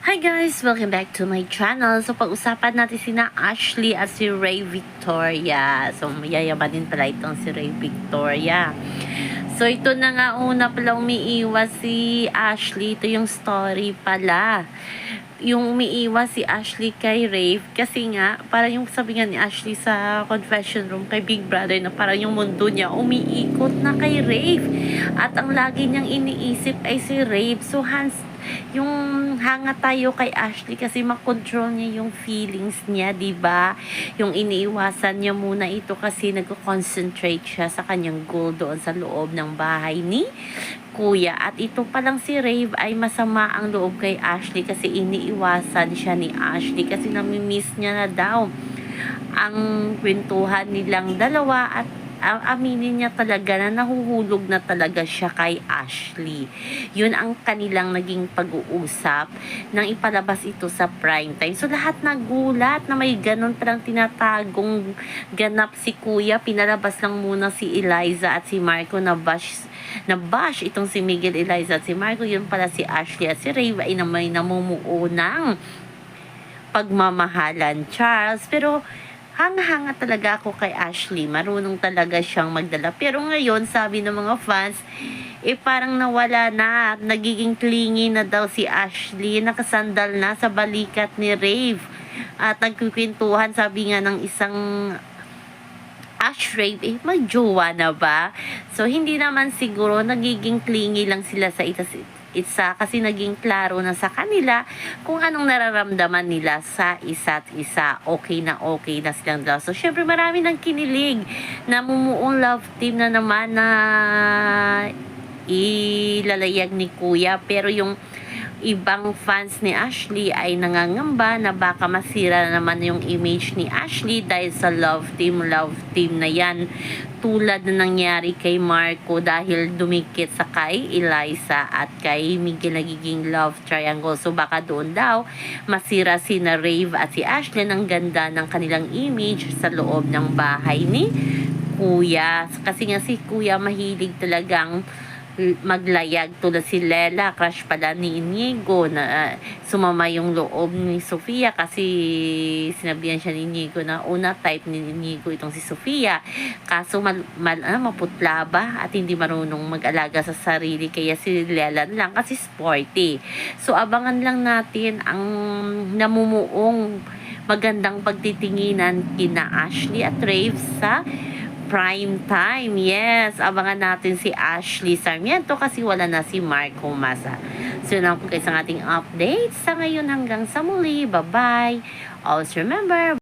Hi guys! Welcome back to my channel. So, pag-usapan natin sina Ashley at si Ray Victoria. So, mayayaman din pala itong si Ray Victoria. So, ito na nga una pala umiiwas si Ashley. Ito yung story pala. Yung umiiwas si Ashley kay Ray. Kasi nga, para yung sabi nga ni Ashley sa confession room kay Big Brother na parang yung mundo niya umiikot na kay Ray. At ang lagi niyang iniisip ay si Ray. So, yung hanga tayo kay Ashley kasi makontrol niya yung feelings niya, 'di ba? Yung iniiwasan niya muna ito kasi nagko-concentrate siya sa kanyang goal doon sa loob ng bahay ni Kuya. At ito pa lang si Rave ay masama ang loob kay Ashley kasi iniiwasan siya ni Ashley kasi nami-miss niya na daw ang kwentuhan nilang dalawa at aminin niya talaga na nahuhulog na talaga siya kay Ashley. Yun ang kanilang naging pag-uusap nang ipalabas ito sa prime time. So lahat nagulat na may ganun parang tinatagong ganap si Kuya. Pinalabas lang muna si Eliza at si Marco na bash itong si Miguel, Eliza at si Marco. Yun pala si Ashley at si Ray ay na may namumuo ng pagmamahalan, Charles. Pero hanga-hanga talaga ako kay Ashley. Marunong talaga siyang magdala. Pero ngayon, sabi ng mga fans, parang nawala na. Nagiging clingy na daw si Ashley. Nakasandal na sa balikat ni Rave. At nagkukwentuhan, sabi nga ng isang Ash Rave, may jowa na ba? So, hindi naman siguro, nagiging clingy lang sila sa isa kasi naging klaro na sa kanila kung anong nararamdaman nila sa isa't isa. Okay na silang dalawa. So, syempre marami nang kinilig. Namumuong love team na naman na ilalayag ni Kuya. Pero yung ibang fans ni Ashley ay nangangamba na baka masira na naman yung image ni Ashley dahil sa love team na yan, tulad na nangyari kay Marco dahil dumikit sa kay Eliza at kay Miguel, nagiging love triangle. So baka doon daw masira si na Rave at si Ashley ng ganda ng kanilang image sa loob ng bahay ni Kuya. Kasi nga si Kuya mahilig talagang maglayag, tulad si Lela, crush pala ni Inigo na sumama yung loob ni Sofia kasi sinabihan siya ni Inigo na una type ni Inigo itong si Sofia, kaso maputla ba at hindi marunong mag-alaga sa sarili, kaya si Lela lang kasi sporty. So abangan lang natin ang namumuong magandang pagtitinginan kina Ashley at Rave sa prime time. Yes, abangan natin si Ashley Sarmiento kasi wala na si Marco Masa. So, yun ang guys ang ating update. Sa ngayon hanggang sa muli. Bye-bye. Always remember,